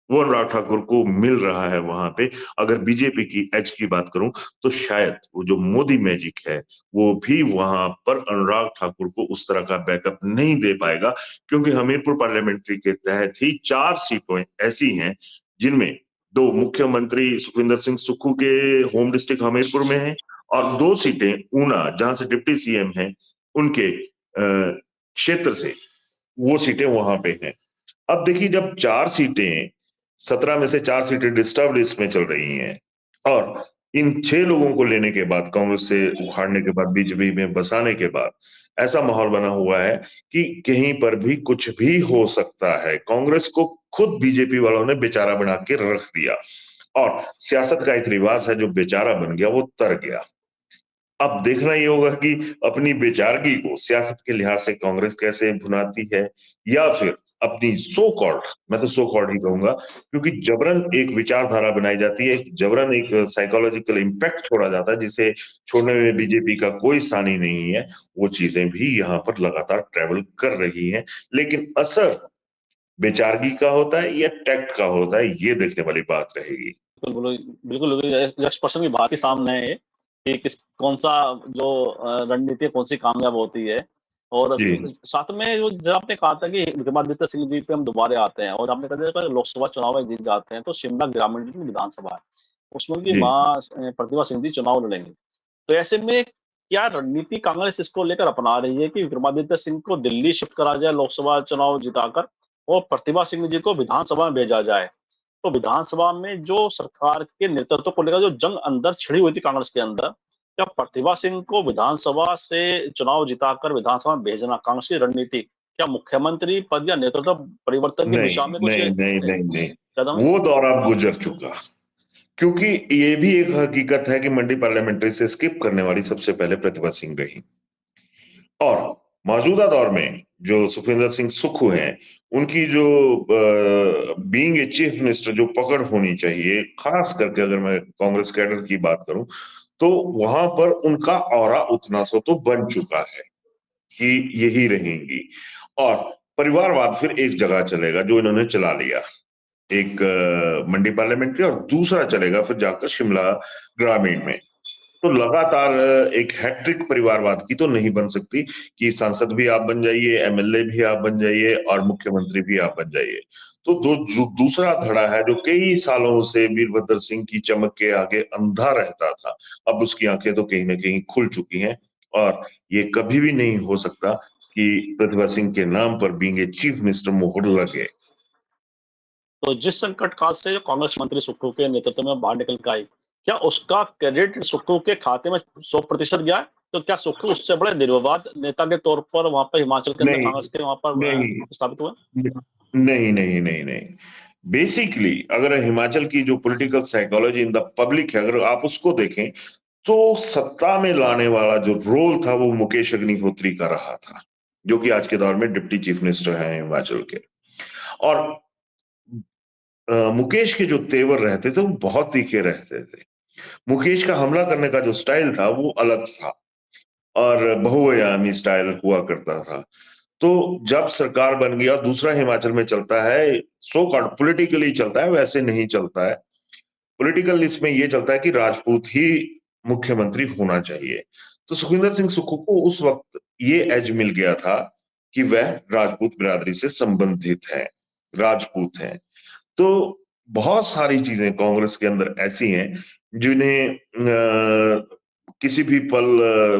वो अनुराग ठाकुर को मिल रहा है वहां पे। अगर बीजेपी की एज की बात करूं तो शायद वो जो मोदी मैजिक है वो भी वहां पर अनुराग ठाकुर को उस तरह का बैकअप नहीं दे पाएगा, क्योंकि हमीरपुर पार्लियामेंट्री के तहत ही 4 सीटें ऐसी हैं जिनमें 2 मुख्यमंत्री सुखविंदर सिंह सुक्खू के होम डिस्ट्रिक्ट हमीरपुर में है और 2 सीटें ऊना जहां से डिप्टी सीएम हैं उनके क्षेत्र से वो सीटें वहां पे हैं। अब देखिए जब 4 सीटें 17 में से 4 सीटें डिस्टर्ब लिस्ट में चल रही हैं और इन 6 लोगों को लेने के बाद कांग्रेस से उखाड़ने के बाद बीजेपी में बसाने के बाद ऐसा माहौल बना हुआ है कि कहीं पर भी कुछ भी हो सकता है। कांग्रेस को खुद बीजेपी वालों ने बेचारा बना के रख दिया और सियासत का एक रिवाज है जो बेचारा बन गया वो तर गया। अब देखना ये होगा कि अपनी बेचारगी को सियासत के लिहाज से कांग्रेस कैसे भुनाती है, या फिर अपनी सो कॉल्ड, मैं तो सो कॉल्ड ही कहूंगा क्योंकि जबरन एक विचारधारा बनाई जाती है, जबरन एक साइकोलॉजिकल इम्पैक्ट छोड़ा जाता है जिसे छोड़ने में बीजेपी का कोई सानी नहीं है। वो चीजें भी यहाँ पर लगातार ट्रेवल कर रही हैं, लेकिन असर बेचारगी का होता है या टैक्ट का होता है, ये देखने वाली बात रहेगी। बिल्कुल, बिल्कुल, यश प्रश्न की बात ही सामने है कि कौन सा जो रणनीति कौन सी कामयाब होती है। और जी साथ में जो जब आपने कहा था कि विक्रमादित्य सिंह जी पे हम दोबारा आते हैं और आपने कहा था लोकसभा चुनाव में जीत जाते हैं तो शिमला ग्रामीण की विधानसभा है, उसमें उनकी जी मां प्रतिभा सिंह जी चुनाव लड़ेंगी। तो ऐसे में क्या रणनीति कांग्रेस इसको लेकर अपना रही है कि विक्रमादित्य सिंह को दिल्ली शिफ्ट करा जाए लोकसभा चुनाव जिताकर और प्रतिभा सिंह जी को विधानसभा में भेजा जाए? तो विधानसभा में जो सरकार के नेतृत्व को लेकर जो जंग अंदर छिड़ी हुई थी कांग्रेस के अंदर, क्या प्रतिभा सिंह को विधानसभा से चुनाव जिताकर विधानसभा में भेजना कांग्रेस की रणनीति, क्या मुख्यमंत्री पद या नेतृत्व परिवर्तन की नहीं दिशा में कुछ नहीं नहीं नहीं नहीं, कदम है? वो दौर अब गुजर चुका। क्योंकि ये भी एक हकीकत है कि मंडी पार्लियामेंट्री से स्किप करने वाली सबसे पहले प्रतिभा सिंह रही और मौजूदा दौर में जो सुखविंदर सिंह सुक्खू हैं उनकी जो बीइंग ए चीफ मिनिस्टर जो पकड़ होनी चाहिए, खास करके अगर मैं कांग्रेस कैडर की बात करूं तो वहां पर उनका ऑरा उतना सो तो बन चुका है कि यही रहेंगी और परिवारवाद फिर एक जगह चलेगा जो इन्होंने चला लिया, एक मंडी पार्लियामेंट्री और दूसरा चलेगा फिर जाकर शिमला ग्रामीण में। तो लगातार एक हैट्रिक परिवारवाद की तो नहीं बन सकती कि सांसद भी आप बन जाइए, एमएलए भी आप बन जाइए और मुख्यमंत्री भी आप बन जाइए। तो जो दूसरा धड़ा है जो कई सालों से वीरभद्र सिंह की चमक के आगे अंधा रहता था, अब उसकी आंखें तो कहीं ना कहीं खुल चुकी हैं और ये कभी भी नहीं हो सकता कि प्रतिभा सिंह के नाम पर बीइंग ए चीफ मिनिस्टर मोहर लगे। तो जिस संकट काल से जो कांग्रेस मंत्री सुक्खू के नेतृत्व में बाहर निकल के आई, क्या उसका क्रेडिट सुक्खू के खाते में 100% गया है? तो क्या सुक्खू उससे बड़े निर्विवाद नेता के तौर पर वहां पर हिमाचल के अंदर नहीं कांग्रेस के वहां पर नहीं स्थापित हुए? नहीं नहीं नहीं नहीं, बेसिकली अगर हिमाचल की जो political psychology in the public है अगर आप उसको देखें तो सत्ता में लाने वाला जो रोल था वो मुकेश अग्निहोत्री का रहा था, जो कि आज के दौर में डिप्टी चीफ मिनिस्टर हैं हिमाचल के। और मुकेश के जो तेवर रहते थे वो बहुत तीखे रहते थे। मुकेश का हमला करने का जो स्टाइल था वो अलग था और बहुआयामी स्टाइल हुआ करता था। तो जब सरकार बन गया, दूसरा हिमाचल में चलता है सो कॉल्ड पॉलिटिकली चलता है, वैसे नहीं चलता है। पॉलिटिकल इसमें ये चलता है कि राजपूत ही मुख्यमंत्री होना चाहिए। तो सुखविंदर सिंह सुक्खू को उस वक्त ये एज मिल गया था कि वह राजपूत बिरादरी से संबंधित है, राजपूत हैं। तो बहुत सारी चीजें कांग्रेस के अंदर ऐसी हैं जिन्हें किसी भी पल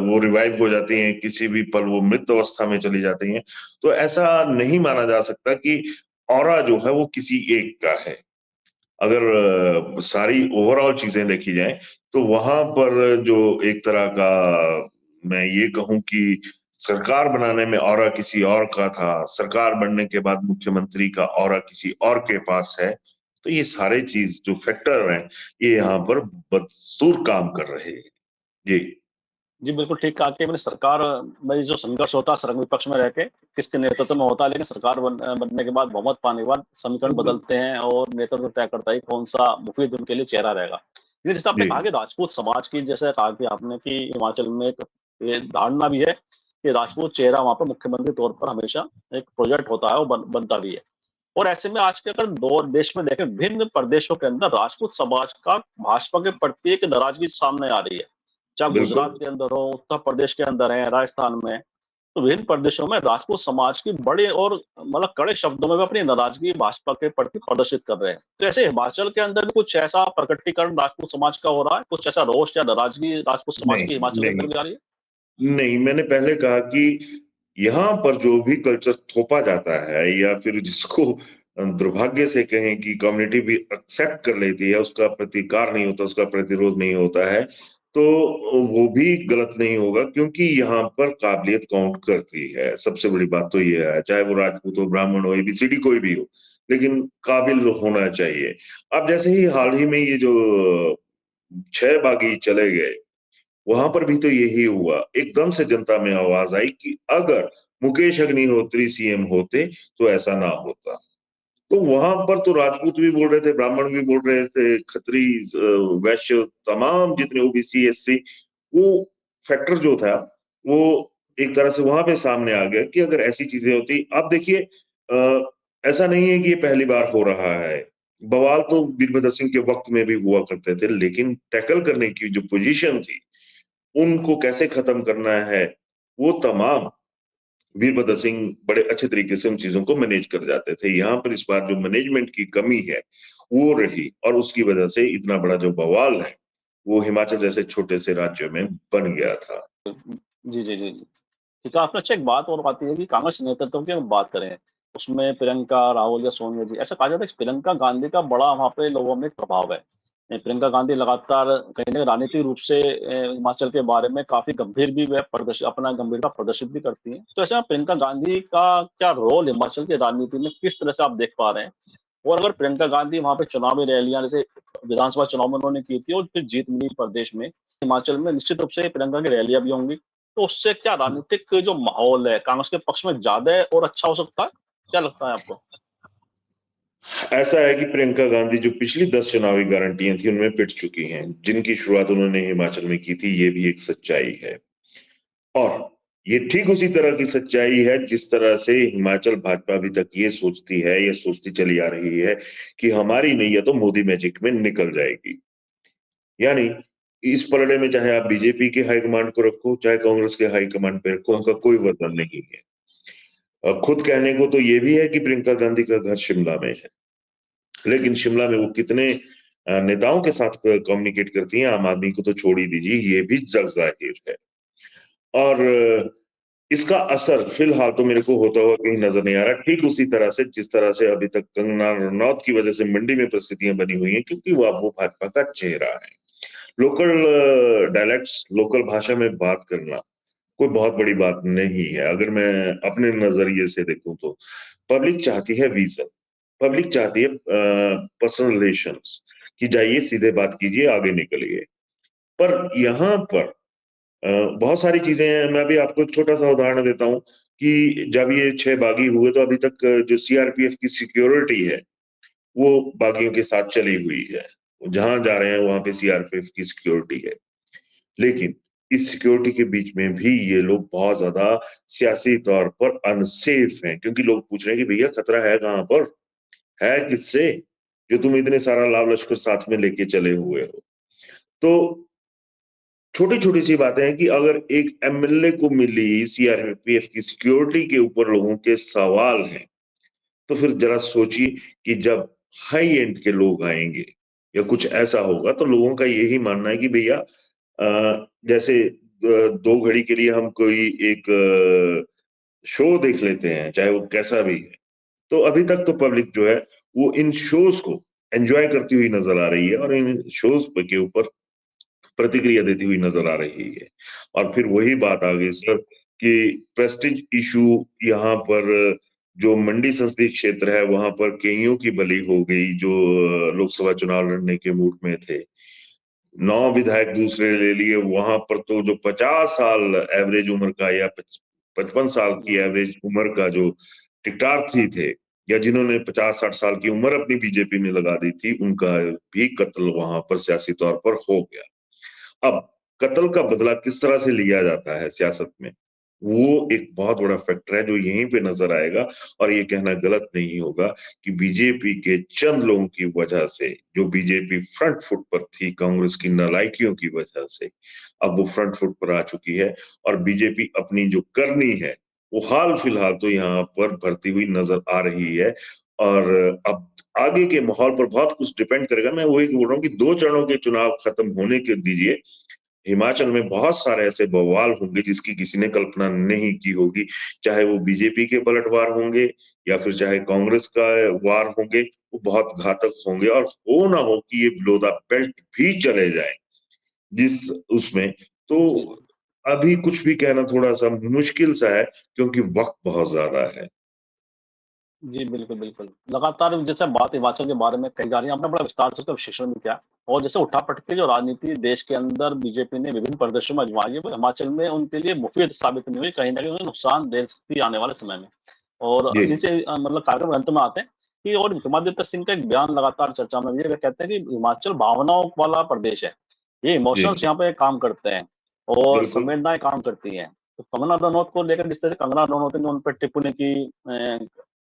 वो रिवाइव हो जाती हैं, किसी भी पल वो मृत अवस्था में चली जाती हैं। तो ऐसा नहीं माना जा सकता कि ऑरा जो है वो किसी एक का है। अगर सारी ओवरऑल चीजें देखी जाएं तो वहां पर जो एक तरह का मैं ये कहूं कि सरकार बनाने में ऑरा किसी और का था, सरकार बनने के बाद मुख्यमंत्री का ऑरा किसी और के पास है। तो ये सारे चीज जो फैक्टर हैं ये यहाँ पर बदस्तूर काम कर रहे हैं। जी जी, बिल्कुल ठीक कहा कि मैंने सरकार में जो संघर्ष होता है संघ विपक्ष में रह के, किसके नेतृत्व में होता है, लेकिन सरकार बनने के बाद, बहुमत पाने के बाद समीकरण बदलते हैं और नेतृत्व तय करता है कि कौन-सा मुफ़ीद उनके लिए चेहरा रहेगा। लेकिन जैसे आपने जी, कहा कि राजपूत समाज की, जैसे कहा कि आपने कि हिमाचल में एक ये धारणा भी है कि राजपूत चेहरा वहाँ पर मुख्यमंत्री तौर पर हमेशा एक प्रोजेक्ट होता है और बनता भी है। और ऐसे में आज के अगर दो देश में देखें, भिन्न प्रदेशों के अंदर राजपूत समाज का भाजपा के प्रति एक नाराज़गी सामने आ रही है। चाहे बिल्कुल। गुजरात के अंदर हो, उत्तर प्रदेश के अंदर है, राजस्थान में, तो विभिन्न प्रदेशों में राजपूत समाज की बड़े और मतलब कड़े शब्दों में वो अपनी नाराज़गी भाजपा के प्रति प्रदर्शित कर रहे हैं। तो ऐसे हिमाचल के अंदर भी कुछ ऐसा प्रकटीकरण राजपूत समाज का हो रहा है? कुछ ऐसा रोष या नाराज़गी राजपूत समाज नहीं, की हिमाचल के नहीं, अंदर भी आ रही है? नहीं, मैंने पहले कहा कि यहाँ पर जो भी कल्चर थोपा जाता है या फिर जिसको दुर्भाग्य से कहें कि कम्युनिटी भी एक्सेप्ट कर लेती है, उसका प्रतिकार नहीं होता, उसका प्रतिरोध नहीं होता है, तो वो भी गलत नहीं होगा क्योंकि यहाँ पर काबिलियत काउंट करती है। सबसे बड़ी बात तो ये है, चाहे वो राजपूत हो, ब्राह्मण हो, एबीसीडी कोई भी हो, लेकिन काबिल होना चाहिए। अब जैसे ही हाल ही में ये जो 6 बागी चले गए, वहां पर भी तो यही हुआ। एकदम से जनता में आवाज आई कि अगर मुकेश अग्निहोत्री सीएम होते तो ऐसा ना होता। तो वहां पर तो राजपूत भी बोल रहे थे, ब्राह्मण भी बोल रहे थे, खत्री, वैश्य, तमाम जितने ओबीसी एससी, वो फैक्टर जो था वो एक तरह से वहां पे सामने आ गया कि अगर ऐसी चीजें होती। आप देखिए, ऐसा नहीं है कि ये पहली बार हो रहा है। बवाल तो वीरभद्र सिंह के वक्त में भी हुआ करते थे, लेकिन टैकल करने की जो पोजीशन थी, उनको कैसे खत्म करना है, वो तमाम वीरभद्र सिंह बड़े अच्छे तरीके से उन चीजों को मैनेज कर जाते थे। यहाँ पर इस बार जो मैनेजमेंट की कमी है, वो रही और उसकी वजह से इतना बड़ा जो बवाल है, वो हिमाचल जैसे छोटे से राज्य में बन गया था। जी, जी, जी, जी। ठीक है, आपने अच्छा एक बात और आती है कि कांग्रेस नेतृत्व की हम बात करें, उसमें प्रियंका, राहुल या सोनिया जी, ऐसा कहा जाता है कि प्रियंका गांधी का बड़ा वहाँ पे लोगों में एक प्रभाव है। प्रियंका गांधी लगातार कहीं न कहीं राजनीतिक रूप से हिमाचल के बारे में काफ़ी गंभीर भी वह अपना गंभीरता प्रदर्शित भी करती हैं। तो ऐसे में प्रियंका गांधी का क्या रोल हिमाचल की राजनीति में किस तरह से आप देख पा रहे हैं? और अगर प्रियंका गांधी वहाँ पे चुनावी रैलियाँ जैसे विधानसभा चुनाव में उन्होंने की थी और फिर जीत मिली प्रदेश में, हिमाचल में निश्चित रूप से प्रियंका की रैलियाँ भी होंगी। तो उससे क्या राजनीतिक जो माहौल है, कांग्रेस के पक्ष में ज़्यादा और अच्छा हो सकता है? क्या लगता है आपको? ऐसा है कि प्रियंका गांधी जो पिछली 10 चुनावी गारंटियां थी, उनमें पिट चुकी हैं। जिनकी शुरुआत उन्होंने हिमाचल में की थी, ये भी एक सच्चाई है। और ये ठीक उसी तरह की सच्चाई है जिस तरह से हिमाचल भाजपा अभी तक ये सोचती है या सोचती चली आ रही है कि हमारी नैया तो मोदी मैजिक में निकल जाएगी। यानी इस पलड़े में चाहे आप बीजेपी के हाईकमांड को रखो, चाहे कांग्रेस के हाईकमांड पे रखो, उनका कोई वजन नहीं है। खुद कहने को तो ये भी है कि प्रियंका गांधी का घर शिमला में है, लेकिन शिमला में वो कितने नेताओं के साथ कम्युनिकेट करती हैं, आम आदमी को तो छोड़ ही दीजिए, ये भी जग जाहिर है। और इसका असर फिलहाल तो मेरे को होता हुआ कहीं नजर नहीं आ रहा। ठीक उसी तरह से जिस तरह से अभी तक कंगना रनौत की वजह से मंडी में परिस्थितियां बनी हुई हैं, क्योंकि वो भाजपा का चेहरा है। लोकल डायलेक्ट्स, लोकल भाषा में बात करना कोई बहुत बड़ी बात नहीं है। अगर मैं अपने नजरिए से देखूं तो पब्लिक चाहती है विजन, पब्लिक चाहती है पर्सनल रिलेशंस, कि जाइए सीधे बात कीजिए, आगे निकलिए। पर यहाँ पर बहुत सारी चीजें हैं। मैं भी आपको एक छोटा सा उदाहरण देता हूँ कि जब ये 6 बागी हुए तो अभी तक जो सीआरपीएफ की सिक्योरिटी है, वो बागियों के साथ चली हुई है। जहां जा रहे हैं वहां पे सीआरपीएफ की सिक्योरिटी है। लेकिन इस सिक्योरिटी के बीच में भी ये लोग बहुत ज्यादा सियासी तौर पर अनसेफ हैं, क्योंकि लोग पूछ रहे हैं कि भैया खतरा है कहां पर, है किससे, जो तुम इतने सारा लाव लश्कर साथ में लेके चले हुए हो। तो छोटी छोटी सी बातें हैं कि अगर एक एमएलए को मिली सीआरपीएफ की सिक्योरिटी के ऊपर लोगों के सवाल हैं, तो फिर जरा सोचिए कि जब हाई एंड के लोग आएंगे या कुछ ऐसा होगा, तो लोगों का यही मानना है कि भैया जैसे 2 घड़ी के लिए हम कोई एक शो देख लेते हैं, चाहे वो कैसा भी है। तो अभी तक तो पब्लिक जो है वो इन शोज को एंजॉय करती हुई नजर आ रही है और इन शोज के ऊपर प्रतिक्रिया देती हुई नजर आ रही है। और फिर वही बात आ गई सर कि प्रेस्टीज इशू, यहाँ पर जो मंडी संसदीय क्षेत्र है, वहां पर कईयों की बलि हो गई जो लोकसभा चुनाव लड़ने के मूड में थे। 9 विधायक दूसरे ले लिए, वहां पर तो जो 50 साल एवरेज उम्र का या 55 साल की एवरेज उम्र का जो टिकटार्थी थे, या जिन्होंने 50-60 साल की उम्र अपनी बीजेपी में लगा दी थी, उनका भी कत्ल वहां पर सियासी तौर पर हो गया। अब कत्ल का बदला किस तरह से लिया जाता है सियासत में, वो एक बहुत बड़ा फैक्टर है जो यहीं पे नजर आएगा। और ये कहना गलत नहीं होगा कि बीजेपी के चंद लोगों की वजह से, जो बीजेपी फ्रंट फुट पर थी कांग्रेस की नालायकियों की वजह से, अब वो फ्रंट फुट पर आ चुकी है। और बीजेपी अपनी जो करनी है वो हाल फिलहाल तो यहाँ पर भरती हुई नजर आ रही है। और अब आगे के माहौल पर बहुत कुछ डिपेंड करेगा। मैं वही बोल रहा हूँ कि 2 चरणों के चुनाव खत्म होने के दीजिए, हिमाचल में बहुत सारे ऐसे बवाल होंगे जिसकी किसी ने कल्पना नहीं की होगी। चाहे वो बीजेपी के पलटवार होंगे या फिर चाहे कांग्रेस का वार होंगे, वो बहुत घातक होंगे। और हो ना हो कि ये बिलो द बेल्ट भी चले जाए जिस उसमें, तो जी, अभी कुछ भी कहना थोड़ा सा मुश्किल सा है, क्योंकि वक्त बहुत ज्यादा है। जी, बिल्कुल, बिल्कुल। लगातार जैसे बात हिमाचल के बारे में कही जा रही है, आपने बड़ा विस्तार से उसका विश्लेषण भी किया और जैसे उठा-पटक की जो राजनीति देश के अंदर बीजेपी ने विभिन्न प्रदेशों में आजमाई है, वो हिमाचल में उनके लिए मुफ़ीद साबित नहीं हुई, कहीं न कहीं उन्हें नुकसान दे सकती है आने वाले समय में। और जी, इनसे मतलब कार्यक्रम अंत में आते हैं कि और विक्रमादित्य सिंह का एक बयान लगातार चर्चा में भी है, वे कहते हैं कि हिमाचल भावनाओं वाला प्रदेश है। ये जी, इमोशंस यहाँ पे काम करते हैं और बिल्कुल। संवेदनाएँ काम करती हैं। तो कंगना रनौत को लेकर जिस तरह से कंगना रनौत ने उन पे टिप्पणी की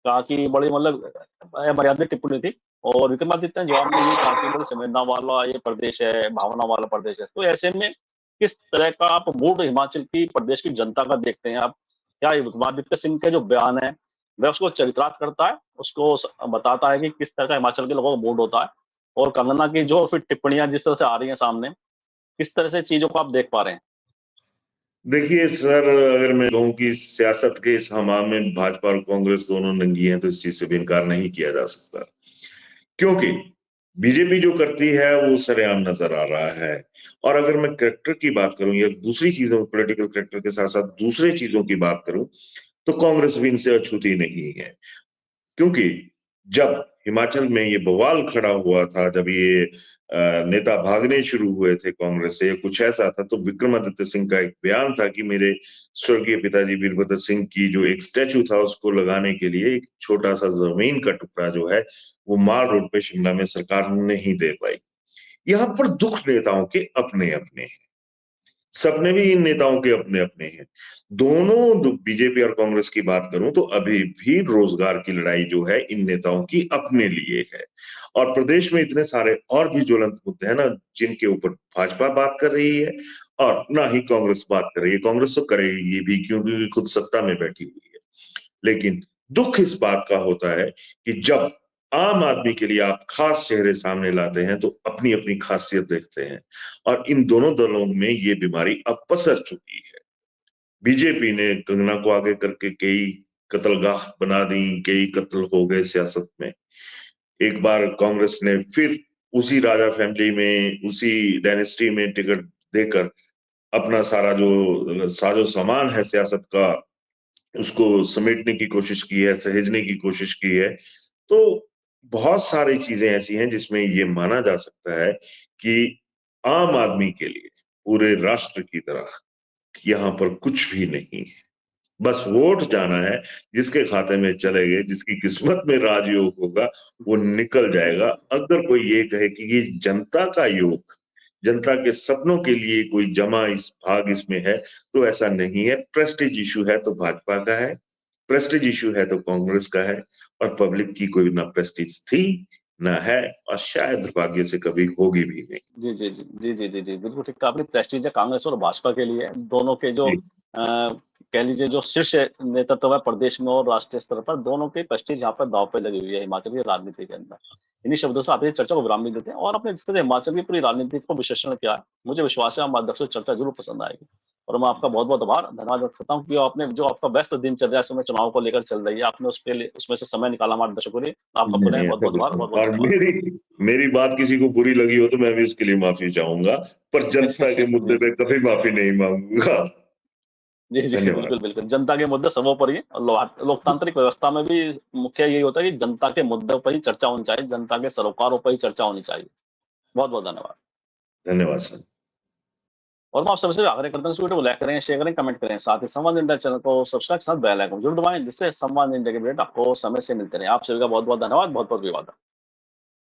कहा कि बड़ी मतलब अमर्यादित टिप्पणी थी और विक्रमादित्य ने जवाब में ये कहा कि बड़ी संवेदना वाला ये प्रदेश है, भावना वाला प्रदेश है। तो ऐसे में किस तरह का आप मूड हिमाचल की प्रदेश की जनता का देखते हैं आप? क्या ये विक्रमादित्य सिंह के जो बयान है, वह उसको चरितार्थ करता है? उसको बताता है कि किस तरह का हिमाचल के लोगों का मूड होता है? और कंगना की जो फिर टिप्पणियाँ जिस तरह से आ रही हैं सामने, किस तरह से चीज़ों को आप देख पा रहे हैं? देखिए सर, अगर मैं कहूँ कि सियासत के इस हमाम में भाजपा और कांग्रेस दोनों नंगी हैं, तो इस चीज से भी इनकार नहीं किया जा सकता। क्योंकि बीजेपी जो करती है वो सरेआम नजर आ रहा है। और अगर मैं करेक्टर की बात करूं या दूसरी चीजों, पॉलिटिकल करेक्टर के साथ साथ दूसरे चीजों की बात करूं, तो कांग्रेस भी इनसे अछूती नहीं है। क्योंकि जब हिमाचल में ये बवाल खड़ा हुआ था, जब ये नेता भागने शुरू हुए थे कांग्रेस से, कुछ ऐसा था, तो विक्रमादित्य सिंह का एक बयान था कि मेरे स्वर्गीय पिताजी वीरभद्र सिंह की जो एक स्टैचू था उसको लगाने के लिए एक छोटा सा जमीन का टुकड़ा जो है वो माल रोड पे शिमला में सरकार नहीं दे पाई। यहाँ पर दुख नेताओं के अपने अपने हैं, सपने भी इन नेताओं के अपने अपने हैं। दोनों बीजेपी और कांग्रेस की बात करूं तो अभी भी रोजगार की लड़ाई जो है इन नेताओं की अपने लिए है। और प्रदेश में इतने सारे और भी ज्वलंत मुद्दे हैं ना, जिनके ऊपर भाजपा बात कर रही है और ना ही कांग्रेस बात कर रही है। कांग्रेस तो करेगी भी क्योंकि खुद सत्ता में बैठी हुई है। लेकिन दुख इस बात का होता है कि जब आम आदमी के लिए आप खास चेहरे सामने लाते हैं तो अपनी अपनी खासियत देखते हैं। और इन दोनों दलों में ये बीमारी अब पसर चुकी है। बीजेपी ने कंगना को आगे करके कई कत्लगाह बना दी, कई कत्ल हो गए सियासत में। एक बार कांग्रेस ने फिर उसी राजा फैमिली में, उसी डायनेस्टी में टिकट देकर अपना सारा जो साजो सामान है सियासत का, उसको समेटने की कोशिश की है, सहेजने की कोशिश की है। तो बहुत सारी चीजें ऐसी हैं जिसमें ये माना जा सकता है कि आम आदमी के लिए पूरे राष्ट्र की तरह यहाँ पर कुछ भी नहीं है। बस वोट जाना है, जिसके खाते में चले गए, जिसकी किस्मत में राजयोग होगा वो निकल जाएगा। अगर कोई ये कहे कि ये जनता का योग, जनता के सपनों के लिए कोई जमा इस भाग इसमें है, तो ऐसा नहीं है। प्रेस्टीज इशू है तो भाजपा का है, प्रेस्टीज इशू है तो कांग्रेस का है। और पब्लिक की कोई ना प्रेस्टीज थी ना है, और शायद दुर्भाग्य से कभी होगी भी नहीं। जी, जी, जी। जी, जी, जी, जी। बिल्कुल ठीक कहा आपने प्रेस्टीज है कांग्रेस और भाजपा के लिए, दोनों के जो जी, कह लीजिए जो शीर्ष नेतृत्व है प्रदेश में और राष्ट्रीय स्तर पर, दोनों की प्रेस्टीज यहाँ पर दांव पे लगी हुई है हिमाचल की राजनीति के अंदर। इन्हीं शब्दों से आप ये चर्चा को विराम भी देते हैं और आपने जिस तरह हिमाचल की पूरी राजनीति को विश्लेषण किया है, मुझे विश्वास है हमारे दर्शकों को चर्चा ज़रूर पसंद आएगी। और मैं आपका बहुत-बहुत धन्यवाद व्यक्त करता हूँ कि आपने जो आपका व्यस्त दिनचर्या इस समय चुनाव को लेकर चल रही है, आपने उसके लिए उसमें से समय निकाला हमारे दर्शकों के लिए। आपका नहीं पुनः नहीं, ऐसा बहुत-बहुत कुछ आभार, नहीं। बहुत-बहुत और धन्यवाद। मेरी मेरी बात किसी को बुरी लगी हो तो मैं भी उसके लिए माफी चाहूंगा, पर जनता के मुद्दे जी, पे जी। कभी माफी नहीं मांगूंगा। जी, जी, धन्यवाद। बिल्कुल, बिल्कुल। जनता के मुद्दे सर्वोपरि हैं और लोकतांत्रिक व्यवस्था में भी मुख्य यही होता है कि जनता के मुद्दों पर ही चर्चा होनी चाहिए, जनता के सरोकारों पर ही चर्चा होनी चाहिए। बहुत-बहुत धन्यवाद। धन्यवाद सर। और मैं आप सबसे आग्रह करता हूँ, इस वीडियो को लाइक करें, शेयर करें, कमेंट करें। साथ ही संवाद इंडिया चैनल को सब्सक्राइब के साथ बेल आइकन जरूर दबाएं, जिससे संवाद इंडिया के अपडेट आपको समय से मिलते रहे। आप सभी का बहुत बहुत धन्यवाद, बहुत बहुत विवाद।